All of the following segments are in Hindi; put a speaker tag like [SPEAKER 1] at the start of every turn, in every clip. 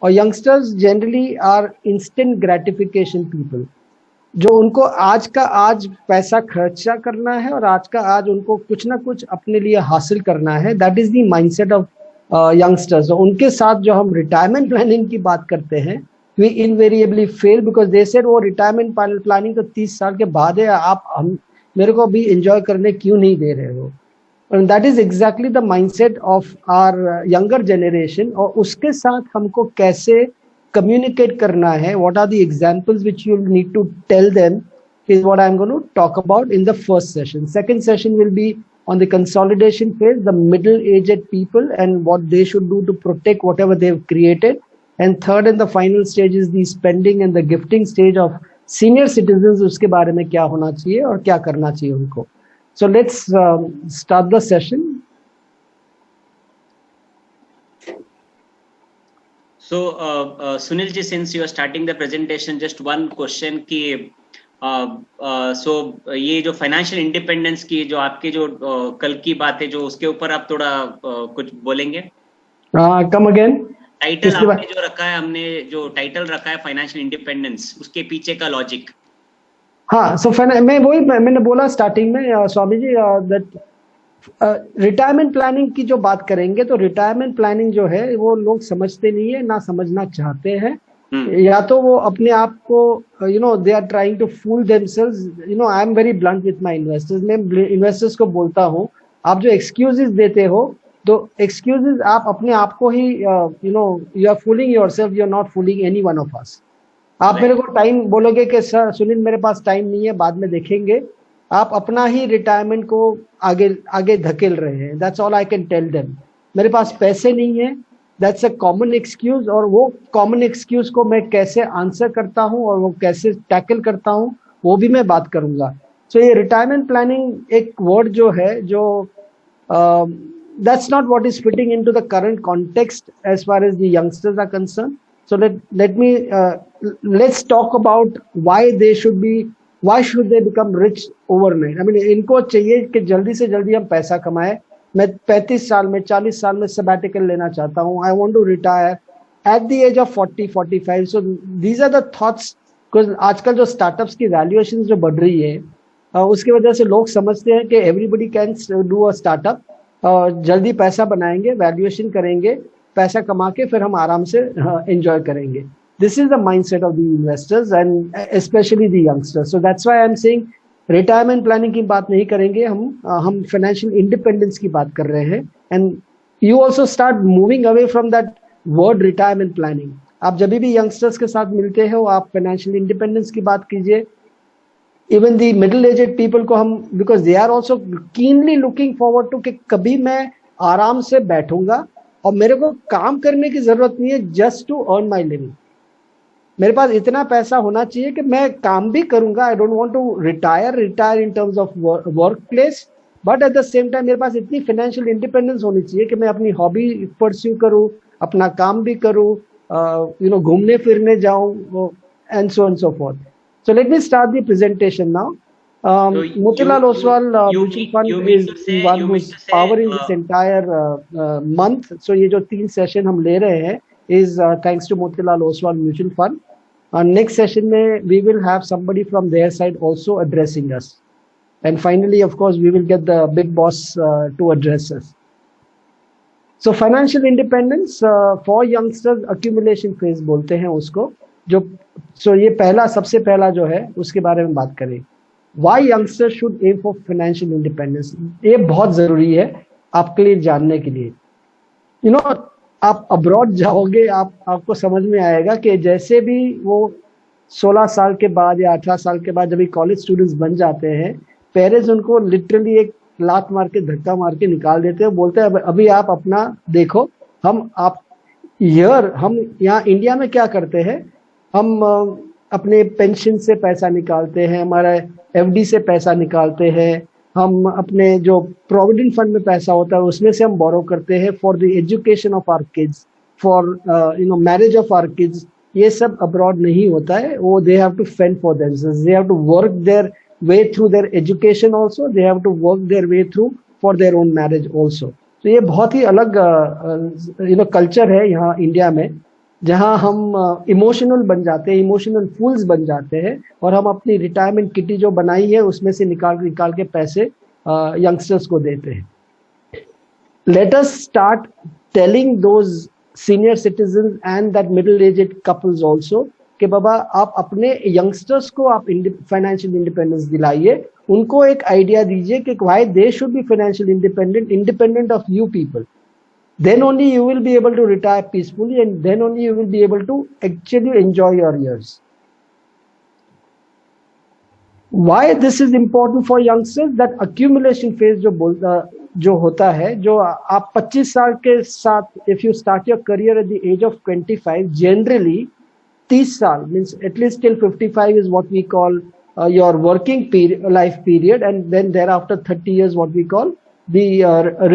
[SPEAKER 1] और youngsters generally are instant gratification people, जो उनको आज का आज पैसा खर्चा करना है और आज का आज उनको कुछ ना कुछ अपने लिए हासिल करना है. That is the mindset of youngsters. उनके साथ जो हम रिटायरमेंट प्लानिंग की बात करते हैं, we invariably fail because they said वो रिटायरमेंट प्लानिंग तो 30 साल के बाद है, आप हम मेरे को भी एंजॉय करने क्यों नहीं दे रहे हो. And that is exactly the mindset of our younger generation. और उसके साथ हमको कैसे communicate करना है, what are the examples which you need to tell them, is what I'm going to talk about in the first session. Second session will be on the consolidation phase, the middle-aged people and what they should do to protect whatever they've created. And third and the final stage is the spending and the gifting stage of senior citizens. उसके बारे में क्या होना चाहिए और क्या करना चाहिए उनको. So let's start the session.
[SPEAKER 2] So Sunil ji, since you are starting the presentation, just one question कि so ये जो financial independence की जो आपके जो कल की बात है, जो उसके ऊपर आप थोड़ा कुछ बोलेंगे?
[SPEAKER 1] Come again.
[SPEAKER 2] टाइटल आपने जो रखा है, हमने जो टाइटल रखा है फाइनेंशियल इंडिपेंडेंस, उसके पीछे का लॉजिक.
[SPEAKER 1] हाँ, सो मैंने बोला स्टार्टिंग में Swami ji that retirement planning की जो बात करेंगे, तो रिटायरमेंट प्लानिंग जो है वो लोग समझते नहीं है, ना समझना चाहते हैं. या तो वो अपने आप को they are trying to fool themselves. I am very blunt with my investors. मैं इन्वेस्टर्स को बोलता हूँ, आप जो एक्सक्यूजेस देते हो, तो एक्सक्यूजेस आप अपने आप को ही you are fooling yourself, you are not fooling any one of us. आप मेरे को टाइम बोलोगे कि सर सुनील मेरे पास टाइम नहीं है, बाद में देखेंगे, आप अपना ही रिटायरमेंट को आगे आगे धकेल रहे हैं. That's all I can tell them. मेरे पास पैसे नहीं है, दैट्स अ कॉमन एक्सक्यूज. और वो कॉमन एक्सक्यूज को मैं कैसे आंसर करता हूँ और वो कैसे टैकल करता हूँ, वो भी मैं बात करूंगा. सो ये रिटायरमेंट प्लानिंग एक वर्ड जो है, जो that's not what is fitting into the current context as far as the youngsters are concern. So let's talk about why should they become rich overnight. I mean, इनको चाहिए कि जल्दी से जल्दी हम पैसा कमाए. मैं 35 साल में 40 साल में sabbatical लेना चाहता हूँ. I want to retire at the age of 40-45. So these are the thoughts. Because आजकल जो startups की valuations जो बढ़ रही है, उसकी वजह से लोग समझते हैं कि everybody can do a startup. जल्दी पैसा बनाएंगे, valuation करेंगे, पैसा कमा के फिर हम आराम से एंजॉय करेंगे. This is the mindset of the investors and specially the youngsters. So that's why I am saying retirement planning की बात नहीं करेंगे, हम फाइनेंशियल इंडिपेंडेंस की बात कर रहे हैं. And you also start moving away from that word retirement planning. आप जब भी यंगस्टर्स के साथ मिलते हो, आप फाइनेंशियल इंडिपेंडेंस की बात कीजिए. Even the middle aged people को हम, because they are also keenly looking forward to कि कभी मैं आराम से बैठूंगा और मेरे को काम करने की जरूरत नहीं है, just to earn my living. मेरे पास इतना पैसा होना चाहिए कि मैं काम भी करूंगा. I don't want to retire in terms of work place, but at the same time मेरे पास इतनी फाइनेंशियल इंडिपेंडेंस होनी चाहिए कि मैं अपनी हॉबी परस्यू करूं, अपना काम भी करूं, घूमने फिरने जाऊं, and so fourth. So let me start the presentation now. Motilal Oswal Mutual Fund is the one who is powering this entire month. So ये जो 3 session हम ले रहे हैं is thanks to Motilal Oswal Mutual Fund. Next session में we will have somebody from their side also addressing us. And finally, of course, we will get the big boss to address us. So financial independence for youngsters, accumulation phase बोलते हैं उसको. So ये सबसे पहला जो है उसके बारे में बात करें. Why youngsters should aim for financial independence? ये बहुत जरूरी है आपके लिए जानने के लिए. आप अब्रॉड जाओगे, आपको समझ में आएगा कि जैसे भी वो 16 साल के बाद या 18 साल के बाद जब कॉलेज स्टूडेंट्स बन जाते हैं, पेरेंट्स उनको लिटरली एक लात मार के धक्का मार के निकाल देते हैं. बोलते हैं अभी आप अपना देखो. हम यहाँ इंडिया में क्या करते हैं, हम अपने पेंशन से पैसा निकालते हैं, हमारा एफडी से पैसा निकालते हैं, हम अपने जो प्रोविडेंट फंड में पैसा होता है उसमें से हम बोरो करते हैं for the education of our kids, for marriage of our kids. ये सब अब्रॉड नहीं होता है. वो they have to fend for themselves, they have to work their way through their education also, they have to work their way through for their own marriage also. तो ये बहुत ही अलग कल्चर है यहाँ इंडिया में. जहां हम इमोशनल बन जाते हैं, इमोशनल फूल्स बन जाते हैं, और हम अपनी रिटायरमेंट किटी जो बनाई है उसमें से निकाल के पैसे यंगस्टर्स को देते हैं. Let us start telling those senior citizens and that middle-aged couples also कि बाबा आप अपने यंगस्टर्स को आप फाइनेंशियल इंडिपेंडेंस दिलाइए, उनको एक आइडिया दीजिए कि why they should be financially independent of you people. Then only you will be able to retire peacefully, and then only you will be able to actually enjoy your years. Why this is important for youngsters? That accumulation phase जो होता है, जो आप 25 साल के साथ, if you start your career at the age of 25, generally 30 साल means at least till 55 is what we call your working life period, and then thereafter 30 years what we call the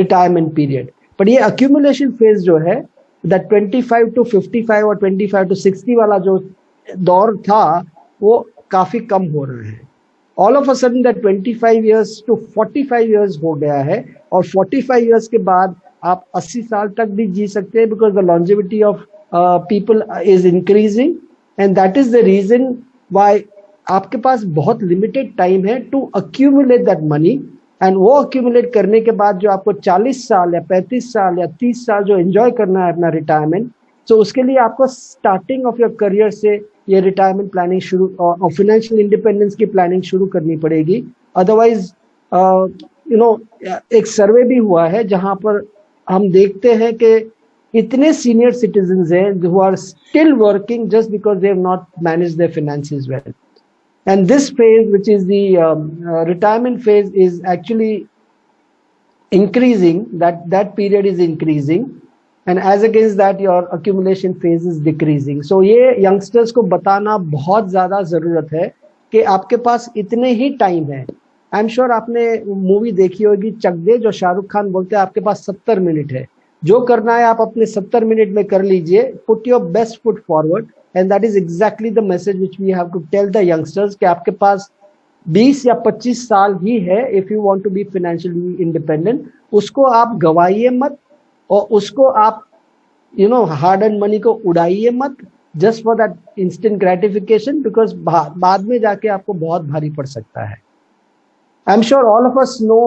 [SPEAKER 1] retirement period. But ये accumulation phase जो है, that 25 to 55 और 25 to 60 वाला जो दौर था वो काफी कम हो रहा है. All of a sudden that 25 years to 45 years हो गया है, और 45 years के बाद आप 80 साल तक भी जी सकते हैं, because the longevity of people is increasing, and that is the reason why आपके पास बहुत limited time है to accumulate that money. And वो accumulate करने के बाद जो आपको 40 साल या 35 साल या 30 साल जो enjoy करना है अपना retirement, तो उसके लिए आपको starting of your career से ये रिटायरमेंट प्लानिंग शुरू और फाइनेंशियल इंडिपेंडेंस की प्लानिंग शुरू करनी पड़ेगी. अदरवाइज एक सर्वे भी हुआ है जहां पर हम देखते हैं कि इतने सीनियर सिटीजन्स हैं who are still working just because they have not managed their finances well. And this phase which is the retirement phase is actually increasing, that period is increasing, and as against that your accumulation phase is decreasing. So ये youngsters को बताना बहुत ज़्यादा ज़रूरत है कि आपके पास इतने ही टाइम है. आई एम श्योर आपने मूवी देखी होगी चक दे, जो शाहरुख खान बोलते हैं आपके पास 70 मिनट है, जो करना है आप अपने 70 मिनट में कर लीजिए. Put your best foot forward, and that is exactly the message which we have to tell the youngsters कि आपके पास 20 या 25 साल ही है if you want to be financially independent. उसको आप गवाइए मत, और उसको आप हार्ड एंड मनी को उड़ाइए मत just for that instant gratification, because बाद में जाके आपको बहुत भारी पड़ सकता है. आई am sure all of us know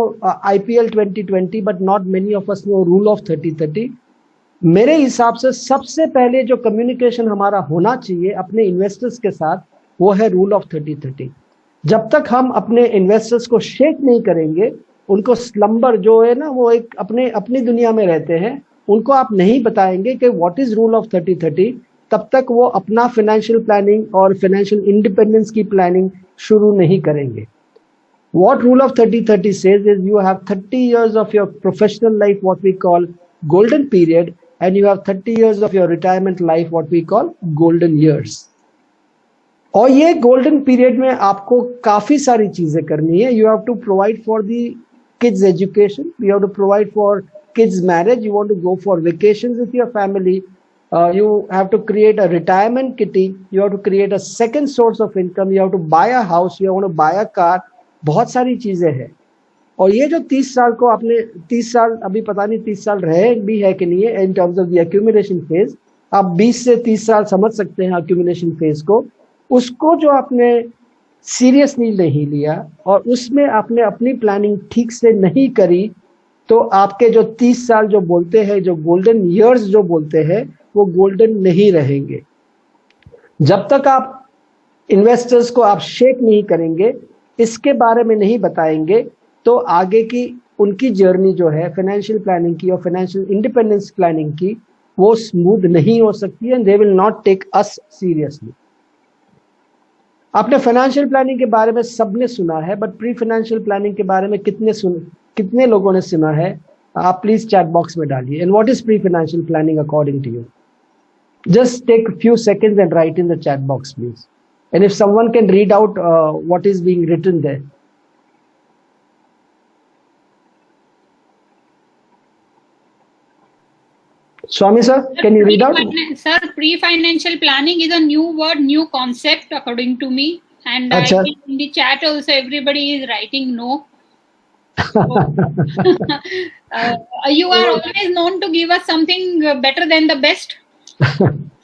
[SPEAKER 1] IPL 2020, but not many of us know rule of 30-30. मेरे हिसाब से सबसे पहले जो कम्युनिकेशन हमारा होना चाहिए अपने इन्वेस्टर्स के साथ वो है रूल ऑफ 30-30. जब तक हम अपने इन्वेस्टर्स को शेक नहीं करेंगे, उनको स्लम्बर जो है ना, वो एक अपनी दुनिया में रहते हैं, उनको आप नहीं बताएंगे कि व्हाट इज रूल ऑफ 30-30, तब तक वो अपना फाइनेंशियल प्लानिंग और फाइनेंशियल इंडिपेंडेंस की प्लानिंग शुरू नहीं करेंगे. What rule of 30-30 says is you have 30 years of your professional life, what we call golden period, and you have 30 years of your retirement life, what we call golden years. और ये golden period में आपको काफी सारी चीजें करनी है. You have to provide for the kids' education. You have to provide for kids' marriage. You want to go for vacations with your family. You have to create a retirement kitty. You have to create a second source of income. You have to buy a house. You want to buy a car. बहुत सारी चीजें हैं. और ये जो 30 साल को आपने 30 साल अभी पता नहीं 30 साल रहे भी है कि नहीं है इन terms of the accumulation phase. आप 20 से 30 साल समझ सकते हैं एक्यूमुलेशन फेज को. उसको जो आपने सीरियसली नहीं लिया और उसमें आपने अपनी प्लानिंग ठीक से नहीं करी, तो आपके जो 30 साल जो बोलते हैं, जो गोल्डन ईयर्स जो बोलते हैं, वो गोल्डन नहीं रहेंगे. जब तक आप इन्वेस्टर्स को आप शेक नहीं करेंगे, इसके बारे में नहीं बताएंगे, तो आगे की उनकी जर्नी जो है फाइनेंशियल प्लानिंग की और फाइनेंशियल इंडिपेंडेंस प्लानिंग की, वो स्मूथ नहीं हो सकती है. They will not take us seriously. आपने फाइनेंशियल प्लानिंग के बारे में सबने सुना है, बट प्री फाइनेंशियल प्लानिंग के बारे में कितने लोगों ने सुना है? आप प्लीज चैट बॉक्स में डालिए. And what is pre financial planning according to you? Just take few seconds and write in the chat box please. And if someone can read out what is being written there. Swami sir, can you read out?
[SPEAKER 3] Sir, pre-financial planning is a new word, new concept according to me. And I think in the chat also everybody is writing no. You are always known to give us something better than the best.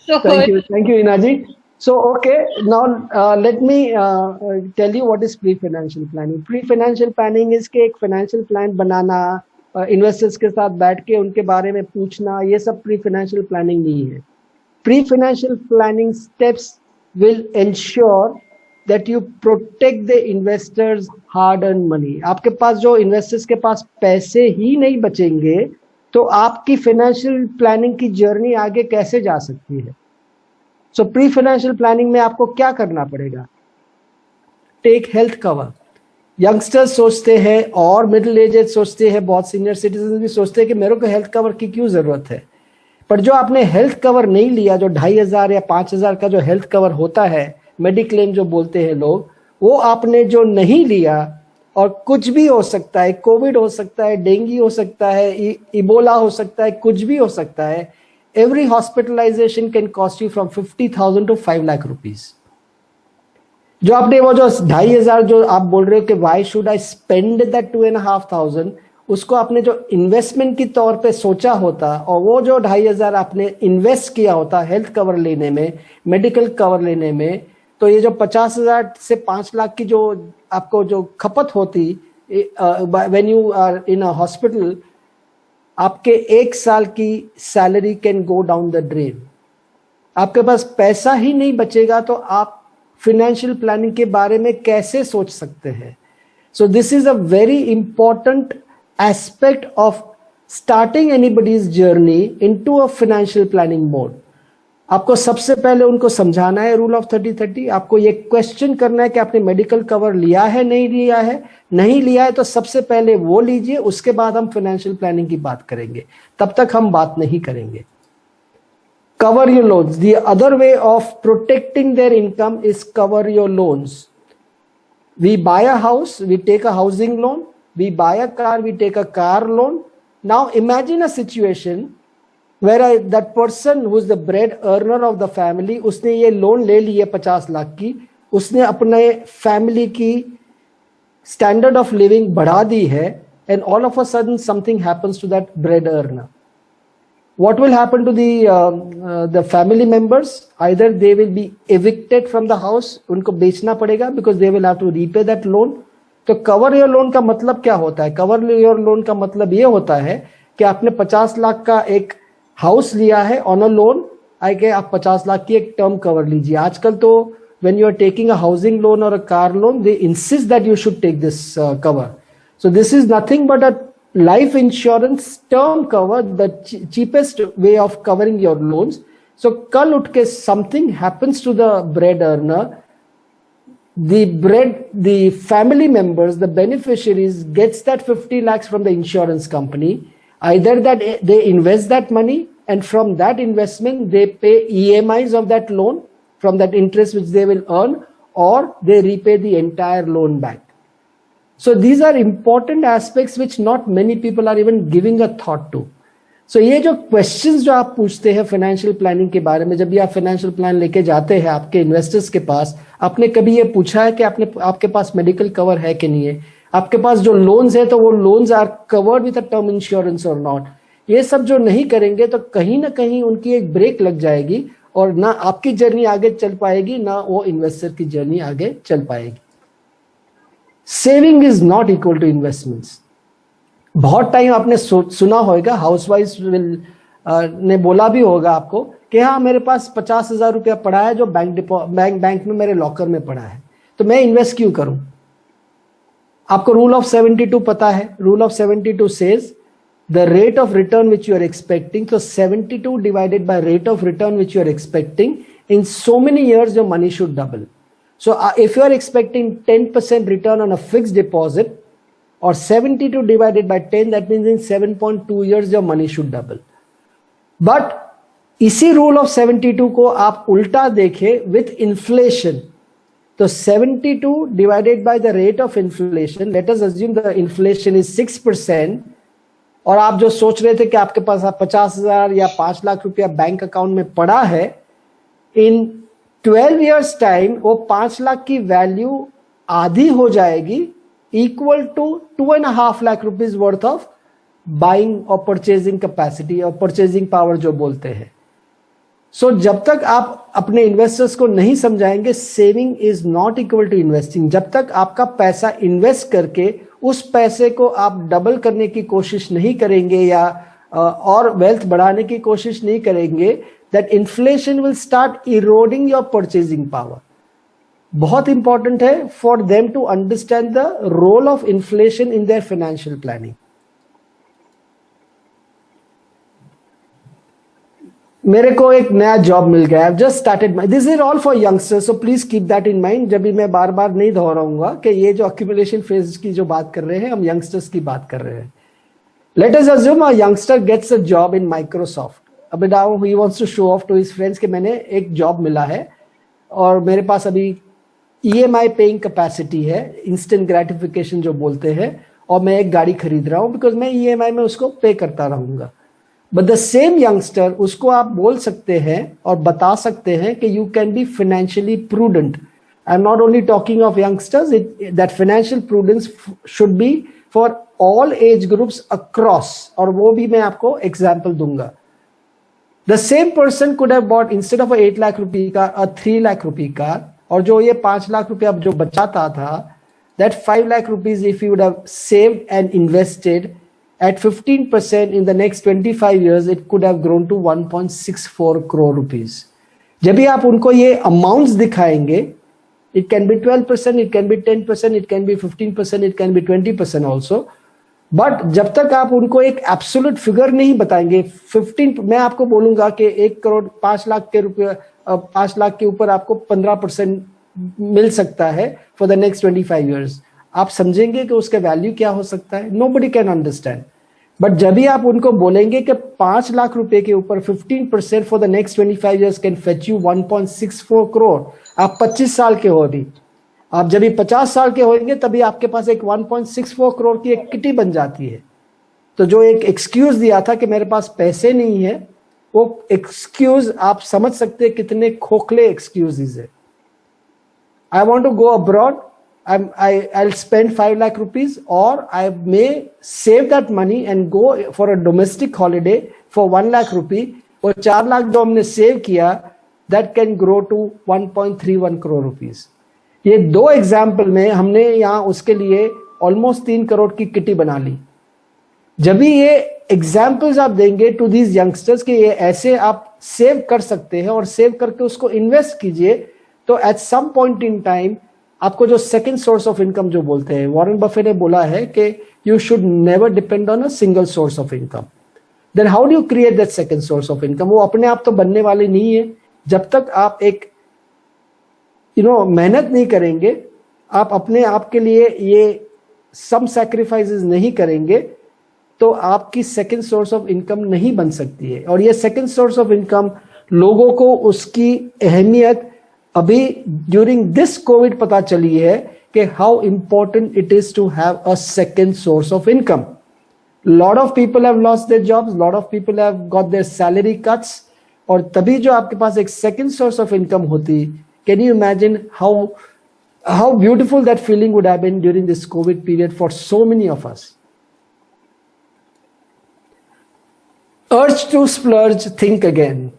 [SPEAKER 3] So
[SPEAKER 1] Thank you, Inaji. So, okay, now let me tell you what is pre-financial planning. Pre-financial planning is कि एक financial plan बनाना, investors के साथ बैठ के उनके बारे में पूछना, ये सब pre-financial planning नहीं है. Pre-financial planning steps will ensure that you protect the investors' hard-earned money. आपके पास जो investors के पास पैसे ही नहीं बचेंगे, तो आपकी financial planning की journey आगे कैसे जा सकती है? सो प्री फाइनेंशियल प्लानिंग में आपको क्या करना पड़ेगा? Take health cover. यंगस्टर्स सोचते हैं और मिडिल एज सोचते हैं, बहुत सीनियर सिटीजन भी सोचते हैं कि मेरे को हेल्थ कवर की क्यों जरूरत है. पर जो आपने हेल्थ कवर नहीं लिया, जो 2500 या 5000 का जो हेल्थ कवर होता है, मेडिक्लेम जो बोलते हैं लोग, वो आपने जो नहीं लिया, और कुछ भी हो सकता है, कोविड हो सकता है, डेंगू हो सकता है, इबोला हो सकता है, कुछ भी हो सकता है. Every hospitalization can cost you from 50,000 to 5 lakh rupees. जो आपने वो जो 2500 जो आप बोल रहे हो कि why should I spend that 2,500, उसको आपने जो इन्वेस्टमेंट की तौर पे सोचा होता, और वो जो 2500 आपने इन्वेस्ट किया होता हेल्थ कवर लेने में, मेडिकल कवर लेने में, तो ये जो 50,000 से 5 लाख की जो आपको जो खपत होती when you are in a hospital, आपके 1 साल की salary can go down the drain. आपके पास पैसा ही नहीं बचेगा तो आप फाइनेंशियल प्लानिंग के बारे में कैसे सोच सकते हैं? सो this is a very important aspect of starting anybody's journey into a financial planning mode. आपको सबसे पहले उनको समझाना है रूल ऑफ 30-30. आपको ये क्वेश्चन करना है कि आपने मेडिकल कवर लिया है, नहीं लिया है. नहीं लिया है तो सबसे पहले वो लीजिए, उसके बाद हम फाइनेंशियल प्लानिंग की बात करेंगे. तब तक हम बात नहीं करेंगे. Cover your loans. The other way of protecting their income is cover your loans. We buy a house, we take a housing loan. We buy a car, we take a car loan. Now imagine a situation where that person who is the bread earner of the family, उसने ये लोन ले ली है 50 लाख की, उसने अपने फैमिली की स्टैंडर्ड ऑफ लिविंग बढ़ा दी है, and all of a sudden something happens to that bread earner. What will happen to the family members? Either they will be evicted from the house, उनको बेचना पड़ेगा because they will have to repay that loan. तो कवर योर लोन का मतलब क्या होता है? कवर योर लोन का मतलब ये होता है कि आपने 50 लाख का एक हाउस लिया है ऑन अ लोन, आई के आप 50 लाख की एक टर्म कवर लीजिए. आजकल तो when you are taking a housing loan और a car loan, they insist that you should take this cover. So this is nothing but a life insurance term cover, the cheapest way of covering your loans. So कल उठ के something happens to the bread earner, the family members, the beneficiaries gets that 50 lakhs from the insurance company. Either that they invest that money, and from that investment they pay EMIs of that loan from that interest which they will earn, or they repay the entire loan back. So these are important aspects which not many people are even giving a thought to. So ये जो questions जो आप पूछते हैं फाइनेंशियल प्लानिंग के बारे में, जब भी आप फाइनेंशियल प्लान लेके जाते हैं आपके इन्वेस्टर्स के पास, आपने कभी ये पूछा है कि आपके पास मेडिकल कवर है कि नहीं है? आपके पास जो लोन्स है तो वो loans are covered with a term insurance और नॉट? ये सब जो नहीं करेंगे तो कहीं ना कहीं उनकी एक ब्रेक लग जाएगी, और ना आपकी जर्नी आगे चल पाएगी, ना वो इन्वेस्टर की जर्नी आगे चल पाएगी. Saving is not equal to investments. बहुत टाइम आपने सुना होगा, हाउसवाइफ ने बोला भी होगा आपको कि हाँ मेरे पास 50,000 रुपया पड़ा है जो बैंक में मेरे लॉकर में पड़ा है, तो मैं इन्वेस्ट क्यों करूं? आपको रूल ऑफ 72 पता है? Rule of 72 says the rate of return which you are expecting, तो 72 divided by rate of return which you are expecting, in so many years your money should double. So if you are expecting 10% return on a fixed deposit, or 72 divided by 10, that means in 7.2 years your money should double. But इसी रूल ऑफ 72 को आप उल्टा देखें विथ इन्फ्लेशन, तो 72 divided by the rate of inflation, let us assume the inflation is 6%, और आप जो सोच रहे थे कि आपके पास 50,000 या 5 लाख रुपया बैंक अकाउंट में पड़ा है, इन 12 years टाइम वो 5 लाख की वैल्यू आधी हो जाएगी, equal to 2.5 lakh rupees worth of buying or purchasing capacity or purchasing power जो बोलते हैं. सो जब तक आप अपने इन्वेस्टर्स को नहीं समझाएंगे saving is not equal to investing, जब तक आपका पैसा इन्वेस्ट करके उस पैसे को आप डबल करने की कोशिश नहीं करेंगे या और वेल्थ बढ़ाने की कोशिश नहीं करेंगे, that inflation will start eroding your purchasing power. बहुत इंपॉर्टेंट है for them to understand the role of inflation in their financial planning. मेरे को एक नया जॉब मिल गया, I've just started my, this is all for youngsters, so please keep that in mind. जब भी मैं बार बार नहीं दोहराऊंगा कि ये जो accumulation phase की जो बात कर रहे हैं हम youngsters की बात कर रहे हैं. Let us assume a youngster gets a job in Microsoft. अब now he wants to show off to his friends कि मैंने एक जॉब मिला है और मेरे पास अभी EMI पेइंग कैपेसिटी है, इंस्टेंट ग्रेटिफिकेशन जो बोलते हैं, और मैं एक गाड़ी खरीद रहा हूं बिकॉज मैं EMI में उसको पे करता रहूंगा. बट द सेम यंगस्टर, उसको आप बोल सकते हैं और बता सकते हैं कि you can be financially prudent. I am not only talking of youngsters, that financial prudence should be for all age groups across, और वो भी मैं आपको एग्जाम्पल दूंगा. The same person could have bought instead of 8 lakh रुपए का 3 लाख रुपए का, और जो ये 5 लाख रुपए अब जो बचाता था, that 5 lakh rupees if you would have saved and invested at 15% in the next 25 years, it could have grown to 1.64 crore rupees. जब भी आप उनको ये अमाउंट्स दिखाएंगे, it can be 12%, it can be 10%, it can be 15%, it can be 20% also. But जब तक आप उनको एक एब्सोल्यूट फिगर नहीं बताएंगे, 15, मैं आपको बोलूंगा कि 1 करोड़ 5 लाख के रुपए 5 लाख के ऊपर आपको 15% मिल सकता है फॉर द नेक्स्ट 25 years. आप समझेंगे कि उसका वैल्यू क्या हो सकता है? Nobody can understand. बट जब भी आप उनको बोलेंगे कि 5 लाख रुपए के ऊपर 15% for the next 25 years can fetch you 1.64 crore, आप 25 साल के हो अभी, आप जब भी 50 साल के होंगे तभी आपके पास एक 1.64 करोड़ की एक किटी बन जाती है. तो जो एक एक्सक्यूज दिया था कि मेरे पास पैसे नहीं है, वो एक्सक्यूज आप समझ सकते हैं कितने खोखले एक्सक्यूजेस है. I want to go abroad, I'll spend 5 lakh rupees, or I may save that money and go for a domestic holiday for 1 lakh rupee, और 4 लाख जो हमने सेव किया, that can grow to 1.31 crore rupees. ये 2 एग्जाम्पल में हमने यहाँ उसके लिए ऑलमोस्ट 3 करोड़ की किटी बना ली. जब भी ये एग्जाम्पल्स आप देंगे टू दीज यंगस्टर्स कि ये ऐसे आप सेव कर सकते हैं और सेव करके उसको इन्वेस्ट कीजिए, तो at some point in time आपको जो सेकंड सोर्स ऑफ इनकम जो बोलते हैं, वॉरेन बफे ने बोला है कि you should never depend on a single source of income. Then how do you create that second source of income? वो अपने आप तो बनने वाली नहीं है. जब तक आप एक मेहनत नहीं करेंगे, आप अपने आप के लिए ये सम सैक्रिफाइसेस नहीं करेंगे, तो आपकी सेकंड सोर्स ऑफ इनकम नहीं बन सकती है. और ये सेकंड सोर्स ऑफ इनकम लोगों को उसकी अहमियत अभी ड्यूरिंग दिस कोविड पता चली है कि how important it is to have a second source of income. Lot of people have lost their jobs, lot of people have got their salary cuts, और तभी जो आपके पास एक सेकंड सोर्स ऑफ इनकम होती, can you imagine how beautiful that feeling would have been during this COVID period for so many of us. Urge to splurge, think again.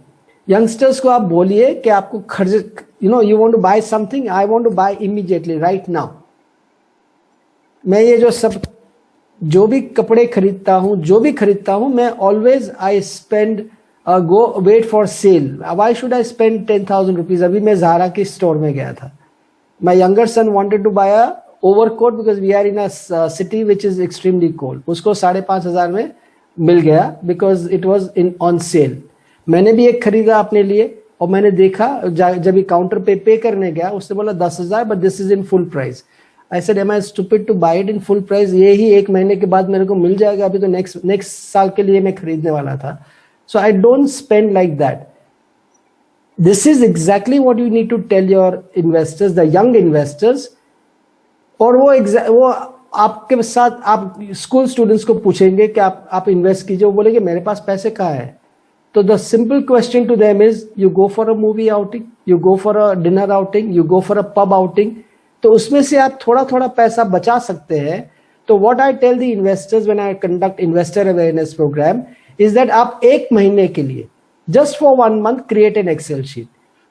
[SPEAKER 1] Youngsters को आप बोलिए कि आपको खर्च, you want to buy something, I want to buy immediately right now. मैं ये जो भी कपड़े खरीदता हूँ, जो भी खरीदता हूँ, मैं always I spend go wait for sale. Why should I spend 10,000 rupees? अभी मैं ज़ारा के स्टोर में गया था. My younger son wanted to buy a overcoat because we are in a city which is extremely cold. उसको 5,500 में मिल गया because it was on sale. मैंने भी एक खरीदा अपने लिए, और मैंने देखा जब काउंटर पे करने गया, उसने बोला 10,000, but this is in full price. I said am I stupid to buy it in full price? ये ही 1 महीने के बाद मेरे को मिल जाएगा, अभी तो नेक्स्ट साल के लिए मैं खरीदने वाला था. So I don't spend like that. This is exactly what you need to tell your investors, the young investors. और वो आपके साथ आप स्कूल स्टूडेंट्स को पूछेंगे कि आप इन्वेस्ट कीजिए, वो बोलेंगे मेरे पास पैसे कहाँ है. So the simple question to them is, you go for a movie outing, you go for a dinner outing, you go for a pub outing. तो उसमें से आप थोड़ा थोड़ा पैसा बचा सकते हैं. तो what I tell the investors when I conduct investor awareness program is that आप 1 महीने के लिए just for 1 month create an Excel sheet.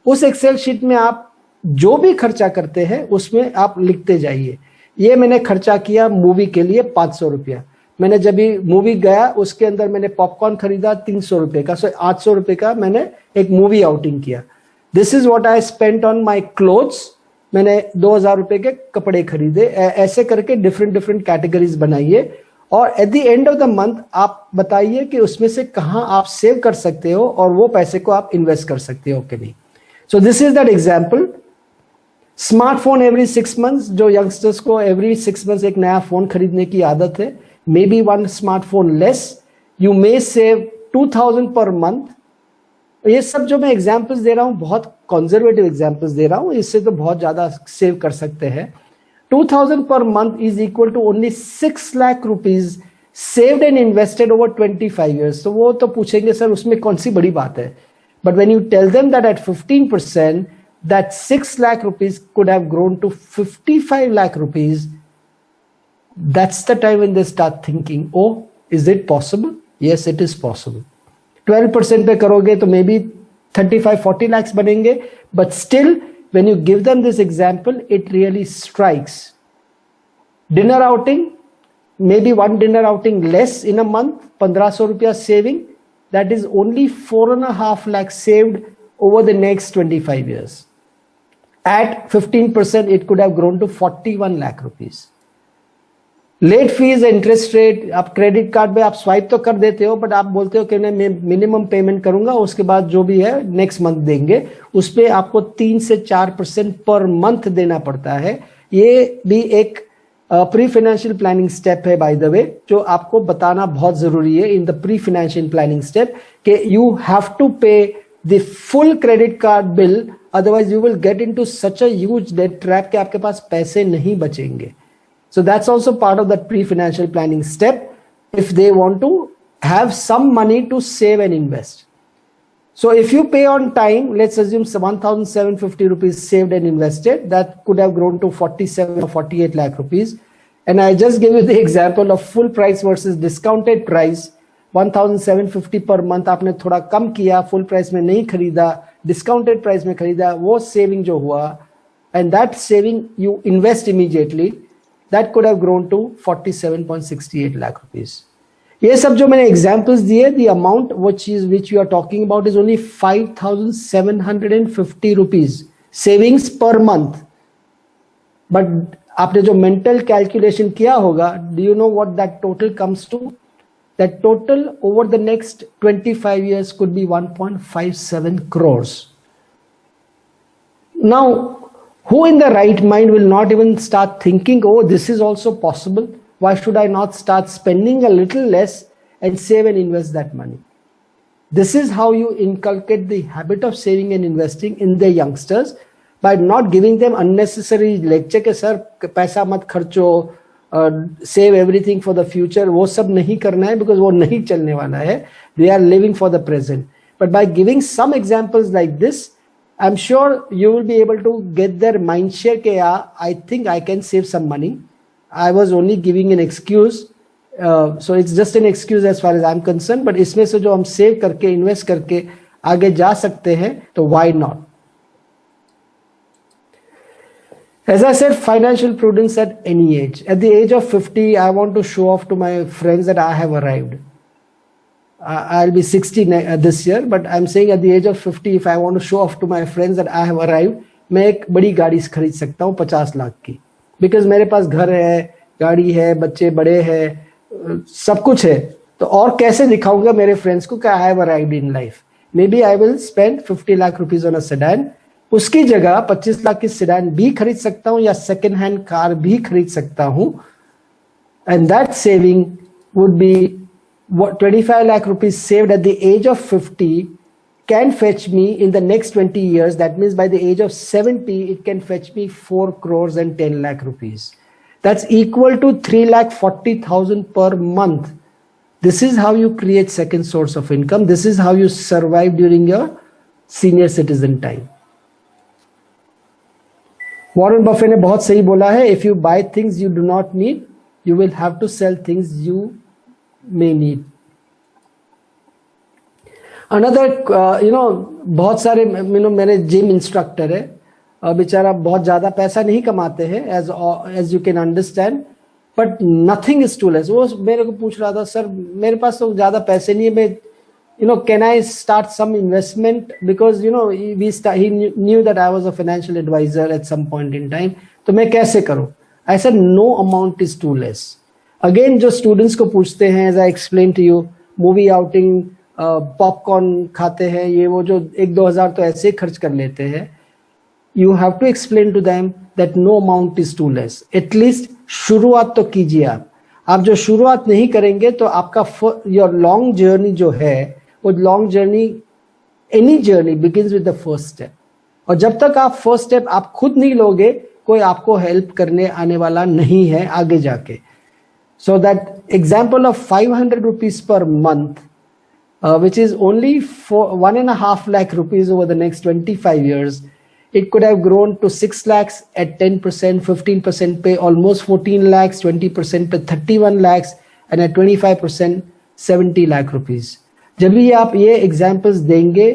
[SPEAKER 1] उस एक्सेल शीट में आप जो भी खर्चा करते हैं उसमें आप लिखते जाइए। ये मैंने खर्चा किया मूवी के लिए 500 रुपया, मैंने जब भी मूवी गया उसके अंदर मैंने पॉपकॉर्न खरीदा 300 रुपए का, सो 800 रुपए का मैंने एक मूवी आउटिंग किया। This is what I spent on my clothes, मैंने 2000 रुपए के कपड़े खरीदे। ऐसे करके डिफरेंट डिफरेंट कैटेगरीज बनाइए और eight the end of the month आप बताइए कि उसमें से कहां आप सेव कर सकते हो और वो पैसे को आप इन्वेस्ट कर सकते हो कि नहीं। सो this is that example. Smartphone every 6 months, जो यंगस्टर्स को एवरी 6 मंथ्स एक नया फोन खरीदने की आदत है, may be 1 smartphone less, you may save 2000 per month. ये सब जो मैं एग्जाम्पल्स दे रहा हूं बहुत कंजर्वेटिव एग्जाम्पल्स दे रहा हूं, इससे तो बहुत ज्यादा सेव कर सकते हैं। 2000 per month is equal to only 6 lakh rupees saved and invested over 25 years. So वो तो पूछेंगे सर उसमें कौन सी बड़ी बात है, but when you tell them that at 15% that 6 lakh rupees could have grown to 55 lakh rupees, that's the time when they start thinking, oh, is it possible? Yes, it is possible. 12% पे करोगे तो maybe 35-40 lakhs बनेंगे, but still when you give them this example, it really strikes. Dinner outing, maybe 1 dinner outing less in a month, 1500 rupees saving, that is only 4.5 lakhs saved over the next 25 years. At 15%, it could have grown to 41 lakh rupees. Late fees, interest rate, आप क्रेडिट कार्ड में आप स्वाइप तो कर देते हो, बट आप बोलते हो कि मैं मिनिमम पेमेंट करूंगा, उसके बाद जो भी है नेक्स्ट मंथ देंगे, उस पे आपको 3 से 4% पर मंथ देना पड़ता है। ये भी एक प्री फाइनेंशियल प्लानिंग स्टेप है बाय द वे, जो आपको बताना बहुत जरूरी है in the pre financial planning step, कि यू हैव टू पे the full credit card bill, otherwise you will get into such a huge debt trap कि आपके पास पैसे नहीं बचेंगे। So that's also part of that pre-financial planning step if they want to have some money to save and invest. So if you pay on time, let's assume 1,750 rupees saved and invested, that could have grown to 47 or 48 lakh rupees. And I just gave you the example of full price versus discounted price. 1,750 per month आपने थोड़ा कम किया, full price में नहीं खरीदा, discounted price में खरीदा, वो saving जो हुआ, and that saving you invest immediately, that could have grown to 47.68 lakh rupees. ये सब जो मैंने examples दिए, the amount which you are talking about is only 5,750 rupees savings per month. But आपने जो mental calculation किया होगा, do you know what that total comes to? That total over the next 25 years could be 1.57 crores. Now, who in the right mind will not even start thinking, oh, this is also possible? Why should I not start spending a little less and save and invest that money? This is how you inculcate the habit of saving and investing in the youngsters, by not giving them unnecessary lecture के सर पैसा मत खर्चो, save everything for the future. वो सब नहीं करना है, because वो नहीं चलने वाला है. They are living for the present. But by giving some examples like this, I'm sure you will be able to get their mind share कि I think I can save some money. I was only giving an excuse, so it's just an excuse as far as I'm concerned. But इसमें से जो हम save करके invest करके आगे जा सकते हैं, तो why not? As I said, financial prudence at any age. At the age of 50, I want to show off to my friends that I have arrived. I'll be 60 this year, but I'm saying at the age of 50, if I want to show off to my friends that I have arrived, मैं एक बड़ी गाड़ी खरीद सकता हूँ 50 लाख की, because मेरे पास घर है, गाड़ी है, बच्चे बड़े हैं, सब कुछ है। तो और कैसे दिखाऊंगा मेरे फ्रेंड्स को कि I have arrived in life? Maybe I will spend 50 lakh rupees on a sedan. उसकी जगह 25 लाख की sedan भी खरीद सकता हूँ, या second hand कार भी खरीद सकता हूँ, and that saving would be what 25 lakh rupees saved at the age of 50 can fetch me in the next 20 years. That means by the age of 70, it can fetch me 4 crores and 10 lakh rupees. That's equal to 3,40,000 per month. This is how you create second source of income. This is how you survive during your senior citizen time. Warren Buffett ने बहुत सही बोला है, if you buy things you do not need, you will have to sell things you may need. Another बहुत सारे मेरे जिम इंस्ट्रक्टर है, बेचारा बहुत ज्यादा पैसा नहीं कमाते हैं, as you can understand, but nothing is too less. वो मेरे को पूछ रहा था, सर मेरे पास तो ज्यादा पैसे नहीं है, मैं can I start some investment, because he knew that I was a financial advisor at some point in time, तो मैं कैसे करूं? I said no amount is too less. Again, जो स्टूडेंट्स को पूछते हैं, as I explained to you, movie outing, popcorn खाते हैं, ये वो जो 1-2 हज़ार तो ऐसे ही खर्च कर लेते हैं, you have to explain to them that no amount is too less. At least शुरुआत तो कीजिए आप जो शुरुआत नहीं करेंगे तो आपका योर लॉन्ग जर्नी जो है, वो long journey, any journey begins with the first step, और जब तक आप फर्स्ट स्टेप आप खुद नहीं लोगे, कोई आपको हेल्प करने आने वाला नहीं है आगे जाके। So that example of 500 rupees per month, which is only for 1.5 lakh rupees over the next 25 years, it could have grown to 6 lakhs at 10%, 15% पे almost 14 lakhs, 20% पे 31 lakhs, and at 25% 70 lakh rupees. जब भी आप ये examples देंगे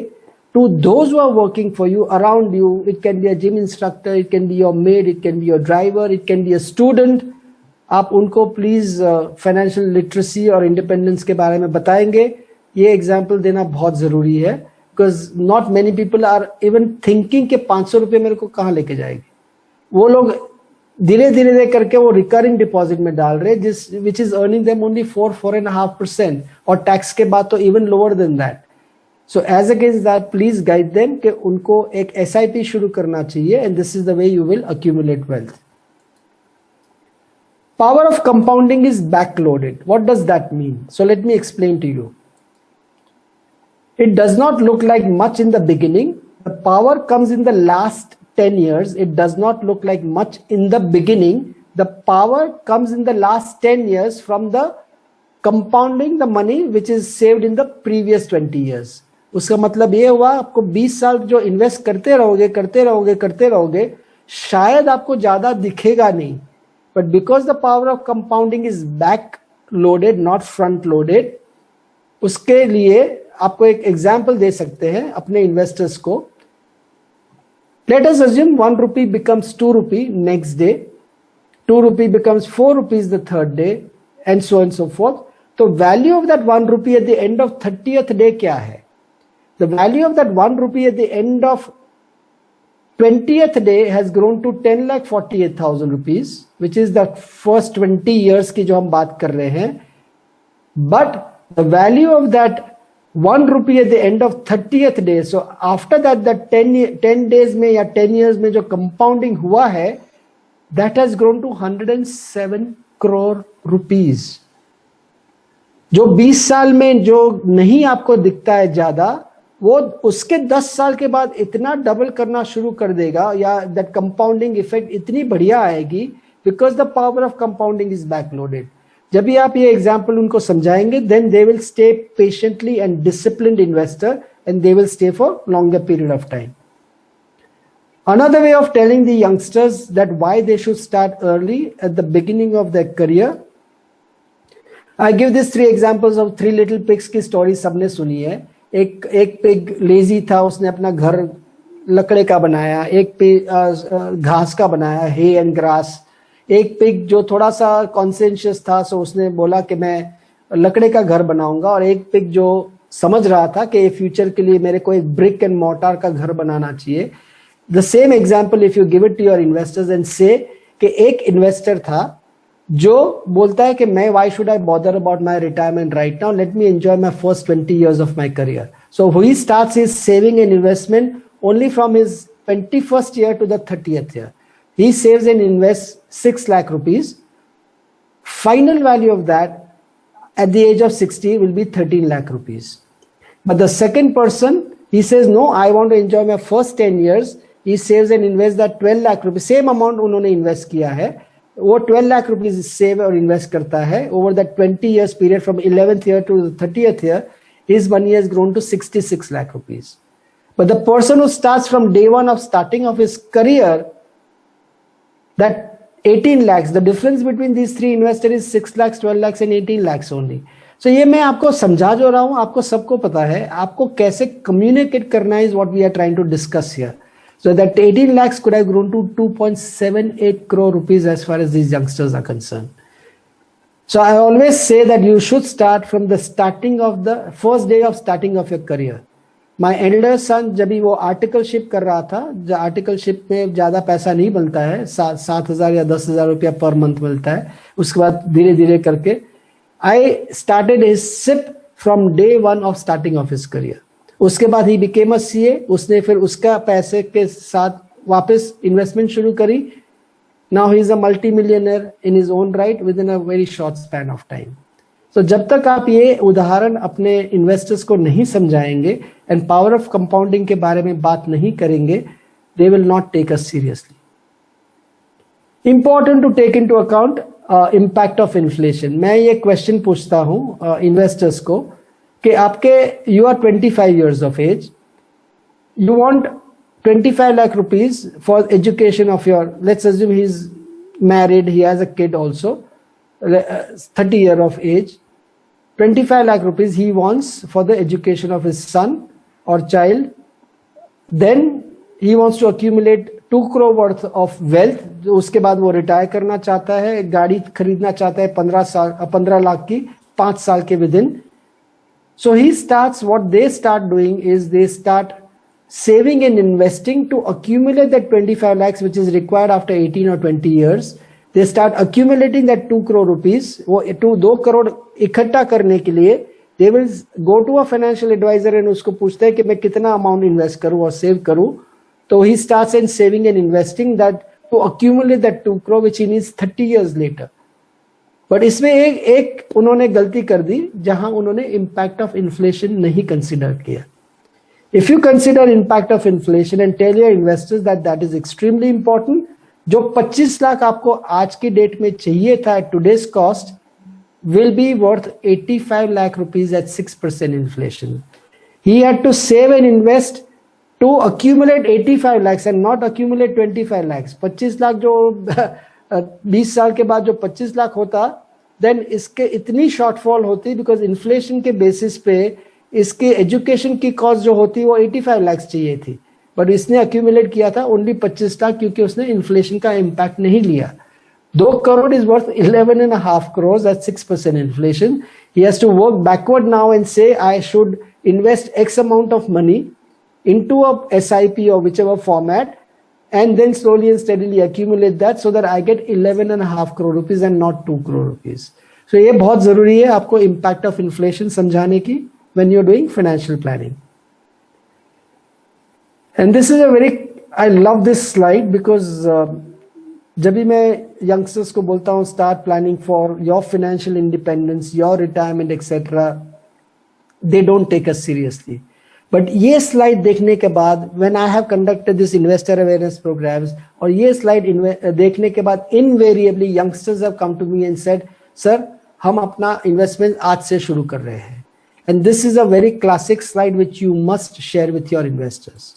[SPEAKER 1] to those who are working for you, around you, it can be a gym instructor, it can be your maid, it can be your driver, it can be a student, आप उनको प्लीज फाइनेंशियल लिटरेसी और इंडिपेंडेंस के बारे में बताएंगे। ये एग्जाम्पल देना बहुत जरूरी है, because not many people are even thinking के 500 रुपये मेरे को कहाँ लेके जाएंगे। वो लोग धीरे धीरे करके वो रिकरिंग डिपॉजिट में डाल रहे, जिस which is earning them only 4.5%, और टैक्स के बाद तो even lower than that. So as against that please guide them कि उनको एक SIP शुरू करना चाहिए, and this is the way you will accumulate wealth. Power of compounding is backloaded. What does that mean? So let me explain to you. It does not look like much in the beginning. The power comes in the last 10 years. It does not look like much in the beginning. The power comes in the last 10 years from the compounding the money which is saved in the previous 20 years. उसका मतलब ये हुआ, आपको 20 साल जो इन्वेस्ट करते रहोगे, शायद आपको ज्यादा दिखेगा नहीं, but because the power of compounding is back loaded, not front loaded, उसके लिए आपको एक एग्जाम्पल दे सकते हैं अपने इन्वेस्टर्स को। Let us assume 1 rupee becomes 2 rupee next day, 2 rupee becomes 4 rupees the third day, and so on and so forth. तो value of that 1 rupee at the end of 30th day क्या है? The value of that 1 rupee at the end of 20th day has grown to 10,48,000 rupees, which is the first 20 years की जो हम बात कर रहे हैं. But the value of that 1 rupee at the end of 30th day, so after that, that 10 days में या 10 years में जो compounding हुआ है, that has grown to 107 crore rupees. जो 20 साल में जो नहीं आपको दिखता है ज्यादा, वो उसके 10 साल के बाद इतना डबल करना शुरू कर देगा, या दैट कंपाउंडिंग इफेक्ट इतनी बढ़िया आएगी, because the power of compounding is backloaded. जब भी आप ये एग्जाम्पल उनको समझाएंगे, then they will stay patiently and disciplined investor, and they will stay for longer period of time. Another way of telling the youngsters that why they should start early at the beginning of their career, I give these 3 examples of 3 little pigs की स्टोरी सबने सुनी है. एक पिग लेजी था, उसने अपना घर लकड़े का बनाया, एक पिग घास का बनाया, हे एंड ग्रास. एक पिग जो थोड़ा सा कॉन्सेंशियस था, सो उसने बोला कि मैं लकड़े का घर बनाऊंगा, और एक पिग जो समझ रहा था कि फ्यूचर के लिए मेरे को एक ब्रिक एंड मोर्टार का घर बनाना चाहिए. The same example if you give it to your investors and say कि एक इन्वेस्टर था जो बोलता है कि मैं why should I bother about my retirement right now, let me enjoy my first 20 years of my career. So he starts his saving and investment only from his 21st year to the 30th year. He saves and invests 6 lakh rupees. Final value of that at the age of 60 will be 13 lakh rupees. But the second person, he says no, I want to enjoy my first 10 years. He saves and invests that 12 lakh rupees. Same amount उन्होंने invest किया है, वो 12 लाख रुपीज सेव और इन्वेस्ट करता है. Over that 20 years period from 11th year to the 30th year, his money has grown to 66 lakh rupees. But the person who starts from day one of starting of his career, that 18 lakhs, the difference between these 3 investors is 6 lakhs, 12 lakhs and 18 lakhs only. So ये मैं आपको समझा जो रहा हूँ, आपको सबको पता है, आपको कैसे कम्युनिकेट करना है, is what we are trying to discuss here. So that 18 lakhs could have grown to 2.78 crore rupees as far as these youngsters are concerned. So I always say that you should start from the starting of the first day of starting of your career. My elder son जब भी वो आर्टिकलशिप कर रहा था, जो आर्टिकलशिप में ज़्यादा पैसा नहीं बनता है, 7,000 या 10,000 रुपया पर मंथ मिलता है, उसके बाद धीरे धीरे करके I started his SIP from day one of starting of his career. उसके बाद he became a CA, उसने फिर उसका पैसे के साथ वापस इन्वेस्टमेंट शुरू करी. Now he is a multi-millionaire in his own right within a very short span of time. So जब तक आप ये उदाहरण अपने इन्वेस्टर्स को नहीं समझाएंगे एंड पावर ऑफ कंपाउंडिंग के बारे में बात नहीं करेंगे, they will not take us seriously. Important to take into account impact of inflation. मैं ये क्वेश्चन पूछता हूँ इन्वेस्टर्स को कि आपके you are 25 years of age, you want 25 lakh rupees for education of your, let's assume he's married, he has a kid also, 30 year of age, 25 lakh rupees he wants for the education of his son or child. Then he wants to accumulate 2 crore worth of wealth. उसके बाद वो रिटायर करना चाहता है, गाड़ी खरीदना चाहता है 15 लाख की 5 साल के within. So he starts, what they start doing is they start saving and investing to accumulate that 25 lakhs which is required after 18 or 20 years. They start accumulating that 2 crore rupees. वो 2 करोड़ इकट्ठा करने के लिए they will go to a financial advisor and उसको पूछते हैं कि मैं कितना अमाउंट इन्वेस्ट करूं और सेव करूं. तो he starts in saving and investing that to accumulate that 2 crore which he needs 30 years later. But इसमें एक उन्होंने गलती कर दी जहां उन्होंने impact of inflation नहीं consider किया. If you consider impact of inflation and tell your investors that that is extremely important, जो 25 लाख आपको आज की डेट में चाहिए था at today's cost will be worth 85 lakh rupees at 6% inflation. He had to save and invest to accumulate 85 lakhs and not accumulate 25 lakhs. 25 lakh जो 20 साल के बाद जो 25 लाख होता, then इसके इतनी शॉर्टफॉल होती बिकॉज इन्फ्लेशन के बेसिस पे इसके एजुकेशन की कॉस्ट जो होती वो 85 लाख चाहिए थी, बट इसने अक्यूमुलेट किया था ओनली 25 लाख क्योंकि उसने इन्फ्लेशन का इम्पैक्ट नहीं लिया. 2 crore is worth 11.5 crores at 6% inflation. He has to work backward now and say I should invest X amount of money into a SIP or whichever format and then slowly and steadily accumulate that so that I get 11.5 crore rupees and not 2 crore rupees. So ये बहुत जरूरी है आपको impact of inflation समझाने की when you're doing financial planning. And this is a very, I love this slide because जब भी मैं youngsters को बोलता हूँ start planning for your financial independence, your retirement, etc., they don't take us seriously. But ये slide देखने के बाद when I have conducted this investor awareness programs और ये slide देखने के बाद invariably youngsters have come to me and said, sir, हम अपना investment आज से शुरू कर रहे हैं. And this is a very classic slide which you must share with your investors.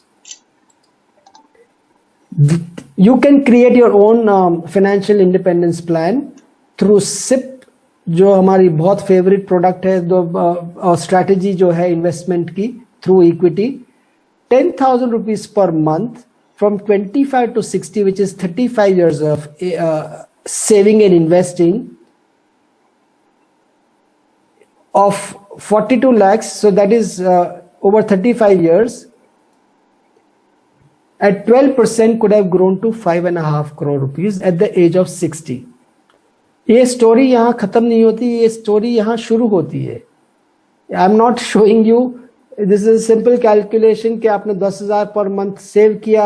[SPEAKER 1] You can create your own financial independence plan through SIP, जो हमारी बहुत फेवरेट प्रोडक्ट है, जो स्ट्रैटेजी जो है इन्वेस्टमेंट की through equity. 10,000 rupees per month from 25 to 60, which is 35 years of saving and investing of 42 lakhs. So that is over 35 years. At 12% could have grown to 5.5 crore rupees at the age of 60. ये स्टोरी यहाँ खत्म नहीं होती, ये स्टोरी यहाँ शुरू होती है. I am not showing you, this is simple calculation कि आपने 10,000 पर मंथ सेव किया,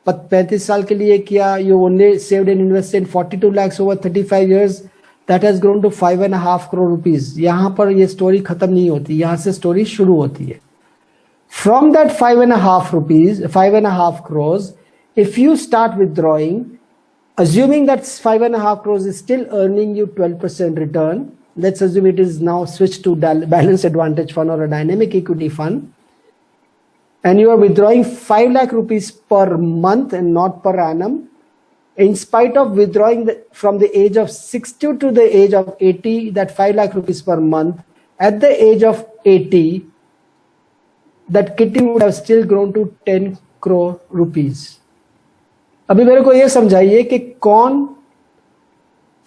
[SPEAKER 1] 35 साल के लिए किया, you only saved and invested 42 lakhs over 35 years, that has grown to 5.5 crore rupees. यहाँ पर ये स्टोरी खत्म नहीं होती, यहाँ से स्टोरी शुरू होती है. From that 5.5 crores, if you start withdrawing, assuming that 5.5 crores is still earning you 12% return, let's assume it is now switched to balanced advantage fund or a dynamic equity fund, and you are withdrawing 5 lakh rupees per month and not per annum, in spite of withdrawing from the age of 60 to the age of 80, that 5 lakh rupees per month at the age of 80, that kitty would have still grown to 10 crore rupees. अभी मेरे को ये समझाइए कि कौन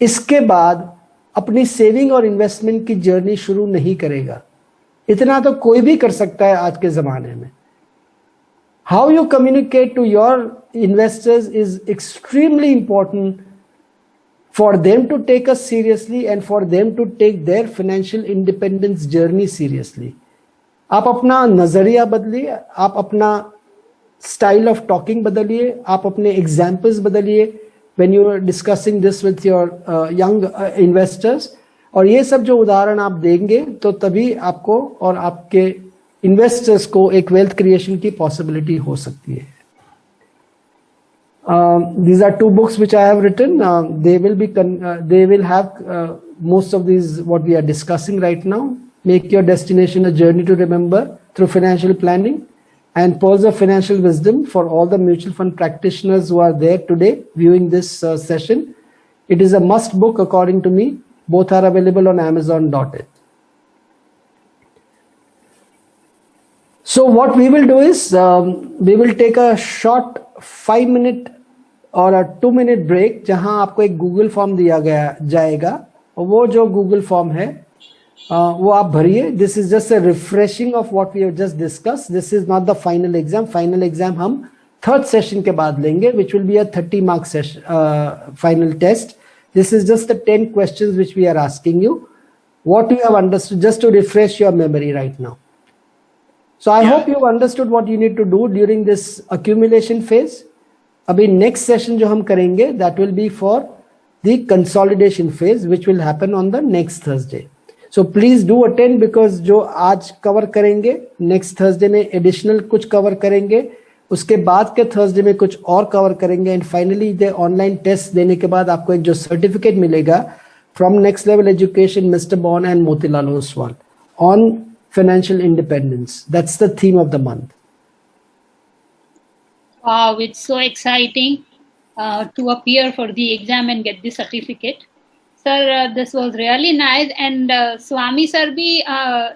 [SPEAKER 1] इसके बाद अपनी सेविंग और इन्वेस्टमेंट की जर्नी शुरू नहीं करेगा? इतना तो कोई भी कर सकता है आज के जमाने में. How you communicate to your investors is extremely important for them to take us seriously and for them to take their financial independence journey seriously. आप अपना नजरिया बदलिए, आप अपना स्टाइल ऑफ टॉकिंग बदलिए, आप अपने एग्जाम्पल्स बदलिए when you are discussing this with your young investors. और ये सब जो उदाहरण आप देंगे तो तभी आपको और आपके इन्वेस्टर्स को एक वेल्थ क्रिएशन की पॉसिबिलिटी हो सकती है. These are two books which I have written. They will have most of these what we are discussing right now. Make Your Destination a Journey to Remember through Financial Planning, and Pearls of Financial Wisdom for all the mutual fund practitioners who are there today viewing this session. It is a must book according to me. Both are available on Amazon.it. So what we will do is we will take a short 5-minute और 2-minute break जहां आपको एक गूगल फॉर्म दिया गया जाएगा और वो जो गूगल फॉर्म है वो आप भरिए. This is just a refreshing of what we have just discuss. This is not the final exam. Final exam हम थर्ड सेशन के बाद लेंगे which will be a 30 mark session, final test. This is just the 10 questions which we are asking you. What you have understood, just to refresh your memory right now. So I hope you understood what you need to do during this accumulation phase. अभी next session जो हम करेंगे that will be for the consolidation phase which will happen on the next Thursday. So please do attend because जो आज cover करेंगे next Thursday में additional कुछ cover करेंगे, उसके बाद के Thursday में कुछ और cover करेंगे and finally the online test देने के बाद आपको एक जो certificate मिलेगा from Next Level Education, Mr. Bond and Motilal Oswal on financial independence. That's the theme of the month.
[SPEAKER 3] Wow, it's so exciting to appear for the exam and get the certificate. Sir, this was really nice. And Swami sir bhi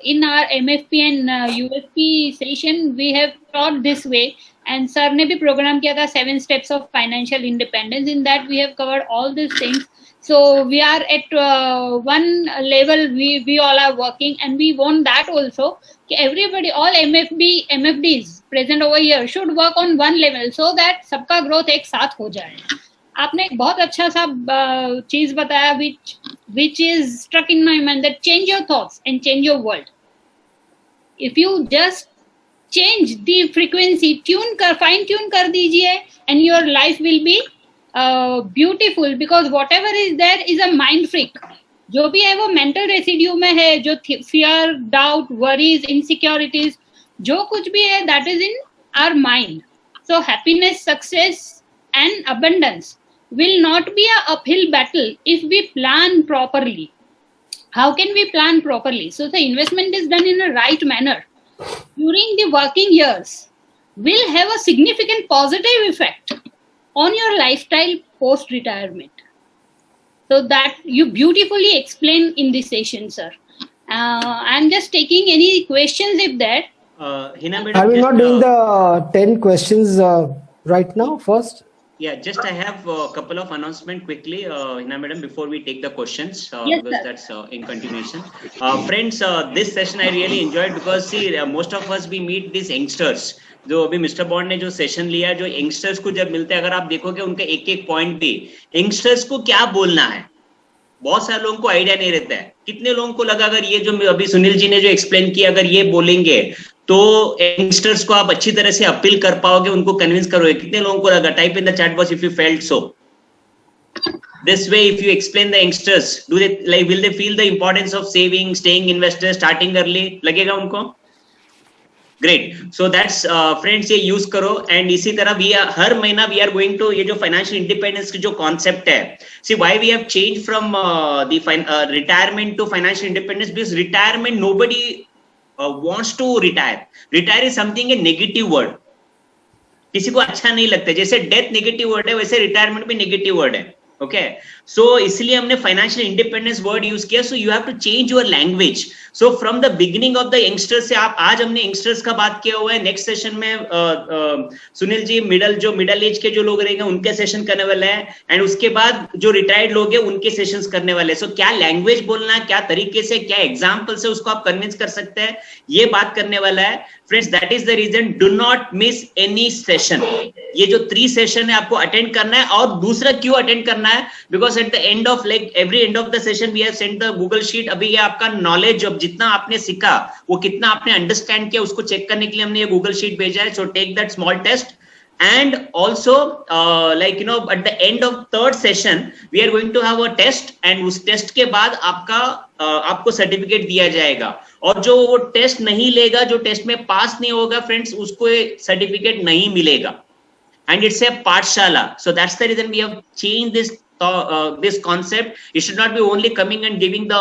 [SPEAKER 3] in our MFP and UFP session, we have taught this way. And sir ne bhi program kiya tha 7 steps of financial independence. In that we have covered all these things. So we are at one level, we all are working and we want that also. Everybody, all MFDs present over here should work on one level so that सबका growth एक साथ हो जाए. आपने एक बहुत अच्छा सा चीज बताया which is struck in my mind, that change your thoughts and change your world. If you just change the frequency, fine tune कर दीजिए and your life will be beautiful, because whatever is there is a mind freak. जो भी है वो मेंटल रेसिड्यू में है, जो फियर, डाउट, वरीज, इनसिक्योरिटीज, जो कुछ भी है that is in our mind. So happiness, success and abundance will not be a uphill battle if we plan properly. How can we plan properly? So the investment is done in a right manner during the working years will have a significant positive effect on your lifestyle post retirement. So that you beautifully explained in this session, sir. I'm just taking any questions if that.
[SPEAKER 2] Hina madam,
[SPEAKER 1] are we not doing the 10 questions right now first?
[SPEAKER 2] Yeah, just I have a couple of announcements quickly, Hina madam, before we take the questions,
[SPEAKER 3] yes,
[SPEAKER 2] because
[SPEAKER 3] sir.
[SPEAKER 2] that's in continuation. Friends, this session I really enjoyed because see, most of us we meet these youngsters. जो अभी मिस्टर बॉन्ड ने जो सेशन लिया, जो यंगस्टर्स को जब मिलते हैं, अगर आप देखोगे उनका एक एक पॉइंट भी, यंगस्टर्स को क्या बोलना है, बहुत सारे लोगों को आइडिया नहीं रहता है. कितने लोगों को लगा अगर ये जो अभी सुनील जी ने जो एक्सप्लेन किया, अगर ये बोलेंगे तो यंगस्टर्स को आप अच्छी तरह से अपील कर पाओगे, उनको कन्विंस करोगे. कितने लोगों को लगा? Type in the chat box if you felt so. This way, if you explain the youngsters, do they like, will they feel the importance of saving, staying investor, starting early? लगेगा उनको? Great. So that's friends, ये यूज करो. एंड इसी तरह हर महीना वी आर गोइंग टू, ये जो फाइनेंशियल इंडिपेंडेंस की जो कॉन्सेप्ट है, see why we have change from the retirement to financial independence, because retirement nobody wants to retire. Retire is something a negative word, किसी को अच्छा नहीं लगता. जैसे डेथ नेगेटिव वर्ड है, वैसे रिटायरमेंट भी नेगेटिव वर्ड है. ओके सो इसलिए हमने फाइनेंशियल इंडिपेंडेंस वर्ड यूज किया. So you have to change your language. So from the beginning of the youngsters से आप आज हमने यंगस्टर्स का बात किया हुआ है. नेक्स्ट सेशन में सुनील जी मिडिल एज के जो लोग रहेंगे उनके सेशन करने वाले हैं एंड उसके बाद जो रिटायर्ड लोग हैं उनके सेशंस करने वाले हैं. सो क्या लैंग्वेज बोलना है, क्या तरीके से, क्या एग्जाम्पल से उसको आप कन्विंस कर सकते हैं, ये बात करने वाला है. Friends that is the reason, do not miss any session. ये जो 3 सेशन है आपको अटेंड करना है. और दूसरा क्यों अटेंड करना है, because at the end of every end of the session we have sent the Google sheet. अभी ये आपका नॉलेज अब जितना आपने सीखा वो कितना आपने अंडरस्टैंड किया उसको चेक करने के लिए हमने ये गूगल शीट भेजा है. So take that small test. And also at the end of 3rd session we are going to have a test and उस टेस्ट के बाद आपको सर्टिफिकेट दिया जाएगा. और जो वो टेस्ट नहीं लेगा, जो टेस्ट में पास नहीं होगा फ्रेंड्स, उसको सर्टिफिकेट नहीं मिलेगा. And it's a पाठशाला. So that's the reason we have changed this concept. It should not be only coming and giving the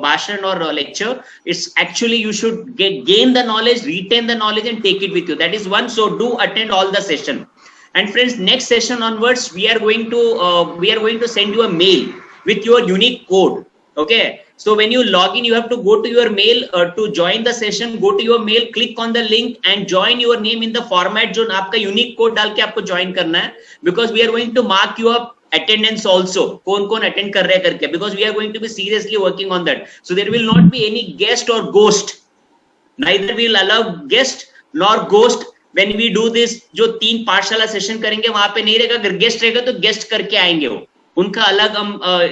[SPEAKER 2] bhashan or lecture. It's actually you should gain the knowledge, retain the knowledge and take it with you. That is one. So do attend all the session. And friends, next session onwards we are going to send you a mail with your unique code. Okay, so when you log in you have to go to your mail to join the session. Go to your mail, click on the link and join your name in the format जो आपका unique code डाल के आपको join करना है. Because we are going to mark your attendance also, कौन अटेंड कर रहे हैं करके, because we are going to be seriously working on that. So there will not be any guest or ghost. Neither will allow guest nor ghost when we do this. जो 3 पाठशाला सेशन करेंगे वहां पे नहीं रहेगा. अगर गेस्ट रहेगा तो गेस्ट करके आएंगे, वो उनका अलग हम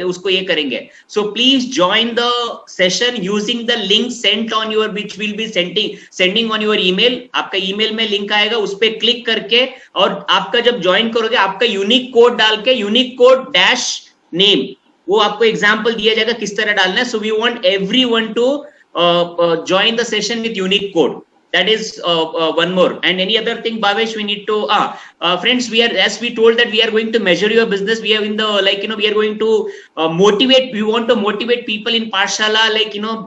[SPEAKER 2] उसको ये करेंगे. So please join the session using the link Saint on your which will be sending on your email. आपका ईमेल में लिंक आएगा, उस पर क्लिक करके और आपका जब ज्वाइन करोगे आपका यूनिक कोड डाल के यूनिक कोड डैश नेम वो आपको एग्जाम्पल दिया जाएगा किस तरह डालना है. So we want everyone to join the session with unique code. That is one more. And any other thing, Bhavesh, we need to friends, we are, as we told that we are going to measure your business. We are in the we are going to motivate. We want to motivate people in Pathshala.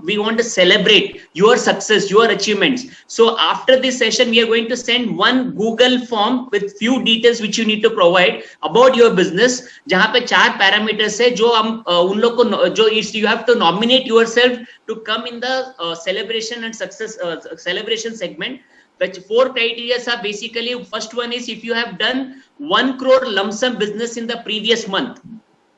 [SPEAKER 2] We want to celebrate your success, your achievements. So after this session we are going to send one Google form with few details which you need to provide about your business, जहाँ पे 4 parameters है जो हम उन लोग को जो you have to nominate yourself to come in the celebration and success celebration segment. The 4 criteria are basically, first one is if you have done 1 crore lump sum business in the previous month,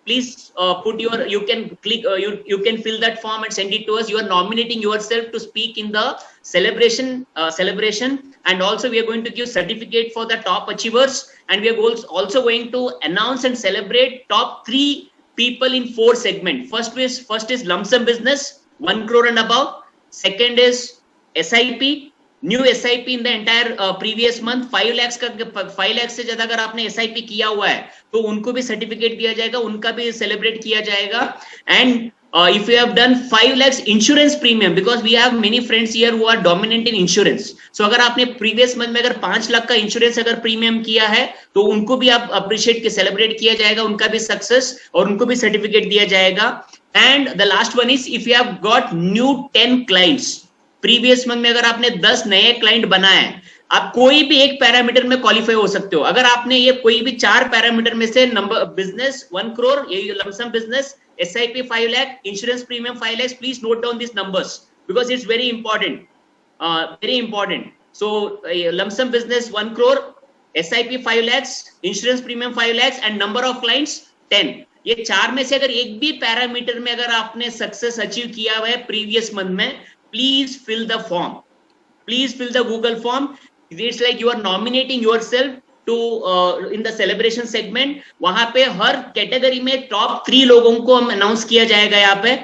[SPEAKER 2] please put your, you can click, you can fill that form and send it to us. You are nominating yourself to speak in the celebration, and also we are going to give certificate for the top achievers, and we are also going to announce and celebrate top 3 people in 4 segments. First is lump sum business, 1 crore and above. Second is SIP, new SIP in the entire previous month 5 lakh से ज्यादा अगर आपने SIP किया हुआ है तो उनको भी सर्टिफिकेट दिया जाएगा, उनका भी सेलिब्रेट किया जाएगा. And if you have done 5 lakhs insurance premium, because we have many friends here who are dominant in insurance. So अगर आपने प्रीवियस मंथ में अगर 5 लाख का इंश्योरेंस अगर प्रीमियम किया है तो उनको भी आप अप्रिशिएट के सेलिब्रेट किया जाएगा, उनका भी सक्सेस और उनको भी सर्टिफिकेट दिया जाएगा. And the last one is if you have got new 10 clients, previous month में अगर आपने 10 नए क्लाइंट बनाए, आप कोई भी एक पैरामीटर में क्वालिफाई हो सकते हो. अगर आपने ये कोई भी 4 पैरामीटर में से नंबर बिजनेस 1 करोड़, ये lump sum business, SIP 5 lakh, insurance premium 5 lakhs, please note down these numbers because it's very important. Very important. So lump sum business 1 crore, SIP 5 lakhs, insurance premium 5 lakhs and number of clients 10. ये 4 में से अगर एक भी पैरामीटर में अगर आपने सक्सेस अचीव किया हुआ है प्रीवियस मंथ में, please fill the form, please fill the Google form. It's like you are nominating yourself to in the celebration segment. वहां पे हर कैटेगरी में टॉप 3 लोगों को हम अनाउंस किया जाएगा यहाँ पे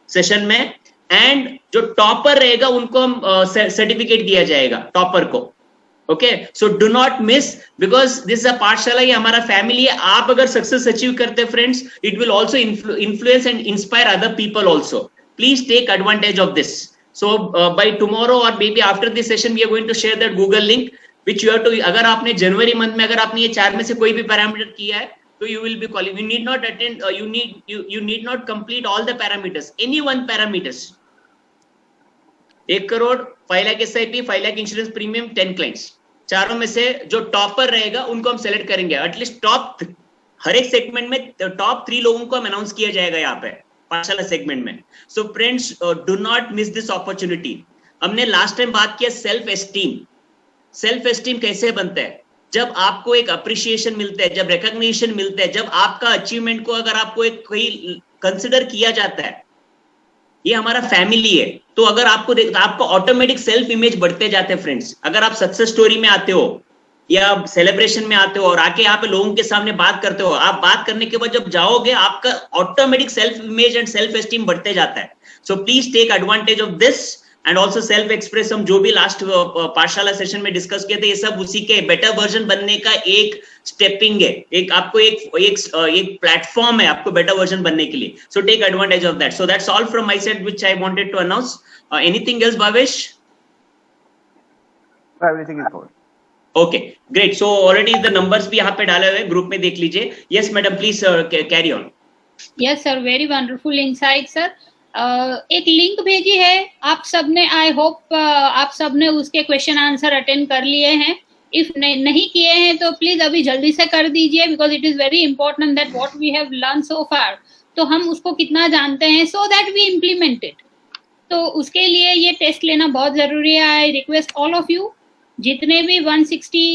[SPEAKER 2] सेशन में, एंड जो टॉपर रहेगा उनको हम सर्टिफिकेट दिया जाएगा टॉपर को. Okay, so do not miss because this is a पाठशाला, ये हमारा फैमिली है. आप अगर सक्सेस अचीव करते हैं friends, it will also influence and inspire other people also. Please take advantage of this. So by tomorrow or maybe after this session we are going to share that Google link which you have to, अगर आपने जनवरी मंथ में अगर आपने ये 4 में से कोई भी पैरामीटर किया है तो you will be qualified. You need not attend, you need not complete all the parameters, any one parameters. 1 crore, 5 lakh SIP, 5 lakh insurance premium, 10 clients, चारों में से जो टॉपर रहेगा उनको हम सेलेक्ट करेंगे. एटलीस्ट टॉप हर एक सेगमेंट में टॉप 3 लोगों को अनाउंस किया जाएगा यहाँ पे पाठशाला सेगमेंट में. So friends, do not miss this opportunity. हमने लास्ट टाइम बात किया सेल्फ एस्टीम. सेल्फ एस्टीम कैसे बनता है? जब आपको एक अप्रिसिएशन मिलता है, जब रिकॉग्निशन मिलता है, जब आपका अचीवमेंट को अगर आपको एक कोई कंसिडर किया जाता है, ये हमारा फैमिली है, तो अगर आपको ऑटोमेटिक सेल्फ इमेज बढ़ते जाते हैं फ्रेंड्स. अगर आप सक्सेस स्टोरी में आते हो या सेलिब्रेशन में आते हो और आके यहाँ पे लोगों के सामने बात करते हो, आप बात करने के बाद जब जाओगे आपका automatic self image and self esteem बढ़ते जाता है. So please take advantage of this and also self express. हम जो भी लास्ट पाठशाला सेशन में डिस्कस किए थे, ये सब उसी के बेटर वर्जन बनने का एक स्टेपिंग है, एक आपको एक प्लेटफॉर्म है आपको बेटर वर्जन बनने के लिए. So take advantage of that. So that's all from my side which I wanted to announce. Anything else Bhavesh?
[SPEAKER 4] Everything is good.
[SPEAKER 2] Okay, great. So already the numbers भी यहाँ पे डाले हुए ग्रुप में, देख लीजिए. Yes madam, please carry on.
[SPEAKER 3] Yes sir, very wonderful insight sir. एक लिंक भेजी है आप सबने, आई होप आप सबने उसके क्वेश्चन आंसर अटेंड कर लिए हैं. इफ नहीं किए हैं तो प्लीज अभी जल्दी से कर दीजिए, because it is very important that what we have learn so far, तो हम उसको कितना जानते हैं, so that we implement it. तो उसके लिए ये टेस्ट लेना बहुत जरूरी है. I request all of you, जितने भी 160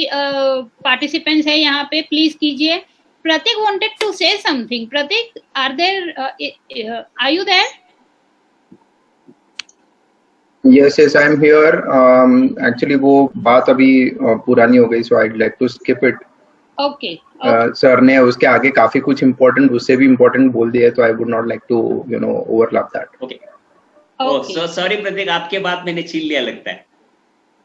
[SPEAKER 3] पार्टिसिपेंट्स है यहाँ पे, प्लीज कीजिए. Prateek wanted to say something. Prateek, are you there?
[SPEAKER 4] Yes, I am here. Actually, वो बात अभी पुरानी हो गई, so I'd like to skip it.
[SPEAKER 3] Okay.
[SPEAKER 4] Sir ने उसके आगे काफी कुछ इम्पोर्टेंट, उससे भी इम्पोर्टेंट बोल दिया है, तो I would not like to overlap that.
[SPEAKER 2] Okay. So sorry प्रतीक, आपके बात मैंने छीन लिया लगता है.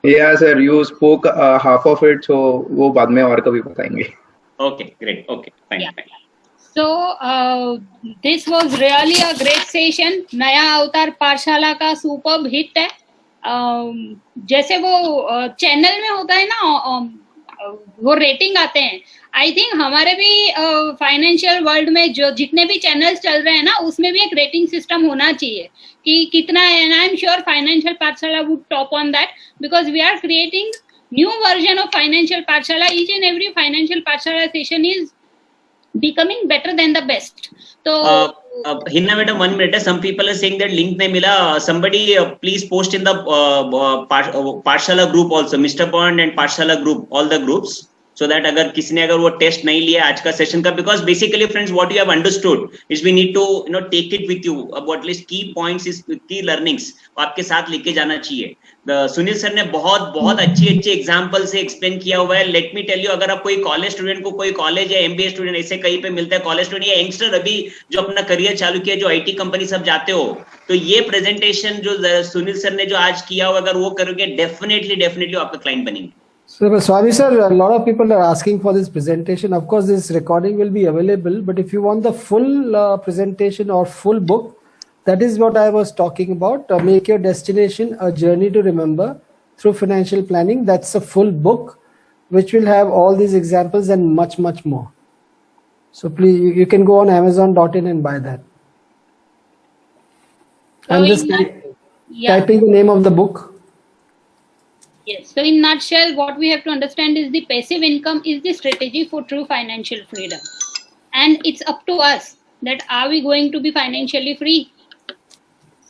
[SPEAKER 4] Yeah, sir, you spoke half of it, so वो बाद में और कभी बताएंगे.
[SPEAKER 2] Okay, great. Okay, fine.
[SPEAKER 3] Yeah. So this was really a great session. नया अवतार पाठशाला का सुपर्ब हिट है. जैसे वो चैनल में होता है ना, वो रेटिंग आते हैं. आई थिंक हमारे भी फाइनेंशियल वर्ल्ड में जो जितने भी चैनल्स चल रहे हैं ना, उसमें भी एक रेटिंग सिस्टम होना चाहिए कि कितना है. And I am sure financial Pathshala would top on that, because we are creating new version of financial Pathshala. Each and every financial Pathshala session is becoming better than the best. So
[SPEAKER 2] Hinna madam, 1 minute. Some people are saying that link nahi mila. Somebody please post in the Pathshala group also, Mr. Bond and Pathshala group, all the groups, so that अगर किसी ने अगर वो टेस्ट नहीं लिया आज का सेशन का, because basically friends what you have understood is we need to take it with you, about at least key points is key learnings आपके साथ लेके जाना चाहिए. सुनील सर ने बहुत अच्छे एग्जांपल से एक्सप्लेन किया हुआ है. लेट मी टेल यू, अगर आप कोई कॉलेज स्टूडेंट को, कोई कॉलेज या एमबीए स्टूडेंट ऐसे कहीं पे मिलता है, कॉलेज स्टूडेंट या यंगस्टर अभी जो अपना करियर चालू किया, जो आईटी कंपनी सब जाते हो, तो ये प्रेजेंटेशन जो सुनील सर ने जो आज किया हुआ, अगर वो करोगे डेफिनेटली आपका क्लाइंट बनेंगे.
[SPEAKER 1] So, Swami sir, a lot of people are asking for this presentation. Of course, this recording will be available, but if you want the full presentation or full book, that is what I was talking about. Make your destination a journey to remember through financial planning. That's a full book, which will have all these examples and much more. So please, you can go on Amazon.in and buy that. I'm just typing the name of the book.
[SPEAKER 3] Yes. So in nutshell, what we have to understand is the passive income is the strategy for true financial freedom, and it's up to us that are we going to be financially free.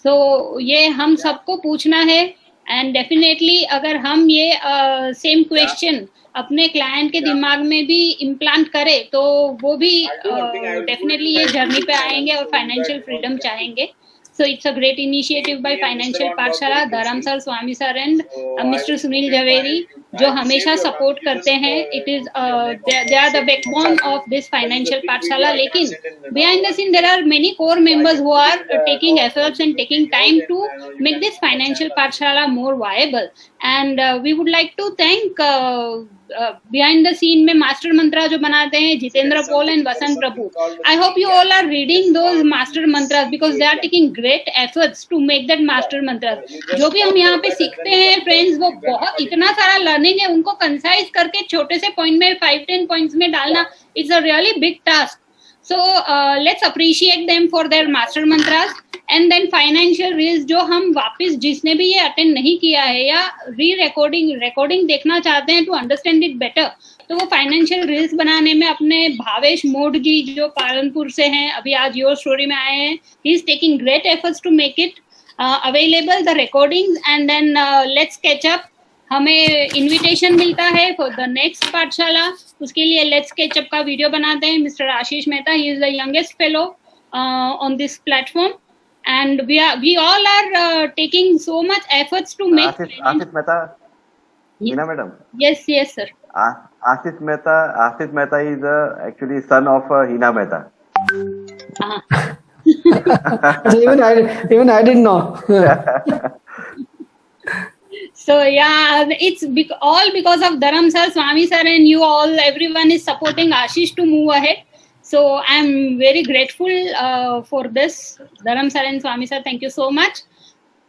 [SPEAKER 3] So ये हम सबको पूछना है, and definitely अगर हम ये same question अपने क्लाइंट के दिमाग में भी इम्प्लांट करें, तो वो भी definitely ये जर्नी पे आएंगे और फाइनेंशियल फ्रीडम चाहेंगे. So it's a great initiative by Financial Pathshala, Dharam sir, Swami sir and Mr. Sunil Javeri, जो हमेशा support करते हैं. It is they are the backbone of this Financial Pathshala. लेकिन behind the scene there are many core members who are taking efforts and taking time to make this Financial Pathshala more viable. And we would like to thank behind the scene में मास्टर मंत्रा जो बनाते हैं Jitendra Paul and Vasant Prabhu. I hope you all are reading those master mantras, because they are taking great efforts to make that master mantras. जो भी हम यहाँ पे सीखते हैं फ्रेंड्स, वो बहुत इतना सारा लर्निंग है, उनको कंसाइज करके छोटे से पॉइंट में 5-10 पॉइंट्स में डालना, it's a really big task. So let's appreciate them for their master mantras. And then financial reels जो हम वापस जिसने भी ये अटेंड नहीं किया है या रिकॉर्डिंग देखना चाहते हैं टू अंडरस्टैंड इट बेटर, तो वो फाइनेंशियल रील्स बनाने में अपने भावेश मोड जी जो पालनपुर से हैं, अभी आज योर स्टोरी में आए हैं, he is taking great efforts to make it available the recordings and then let's catch up. हमें इनविटेशन मिलता है फॉर द नेक्स्ट पाठशाला, उसके लिए लेट्स कैच अप का वीडियो बनाते हैं mister Ashish Mehta. He is the youngest fellow on this platform and we all are taking so much efforts to make
[SPEAKER 5] Ashish Mehta, Hina madam.
[SPEAKER 3] Yes sir.
[SPEAKER 5] Ashish Mehta is actually son of Hina Mehta.
[SPEAKER 1] even I didn't know.
[SPEAKER 3] So yeah, it's all because of Dharam sir, Swami sir, and you all, everyone is supporting Ashish to move ahead. So I'm very grateful for this, Dharam sir and Swami sir. Thank you so much.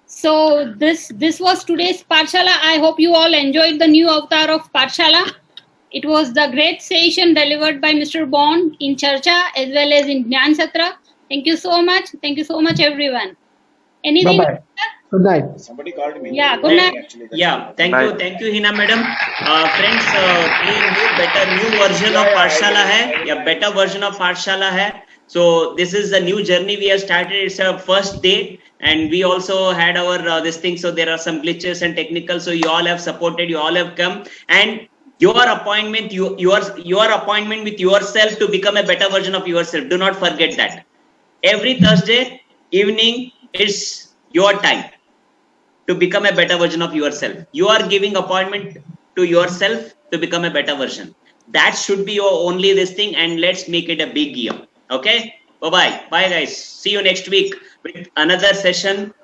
[SPEAKER 3] So this was today's Pathshala. I hope you all enjoyed the new avatar of Pathshala. It was the great session delivered by Mr. Bond in Charcha as well as in Jnana Satra. Thank you so much. Thank you so much, everyone. Anything?
[SPEAKER 1] Bye bye. Good night.
[SPEAKER 6] Somebody called me.
[SPEAKER 3] Yeah, good night.
[SPEAKER 6] Actually,
[SPEAKER 2] Yeah, thank you Hina madam. Friends, ये new version of Pathshala है या better version of Pathshala है. So this is a new journey we have started. It's our first day, and we also had our this thing. So there are some glitches and technical. So you all have supported. You all have come, and your appointment, your appointment with yourself to become a better version of yourself. Do not forget that. Every Thursday evening is your time to become a better version of yourself. You are giving appointment to yourself to become a better version. That should be your only this thing, and let's make it a big year. Okay? Bye-bye. Bye guys. See you next week with another session.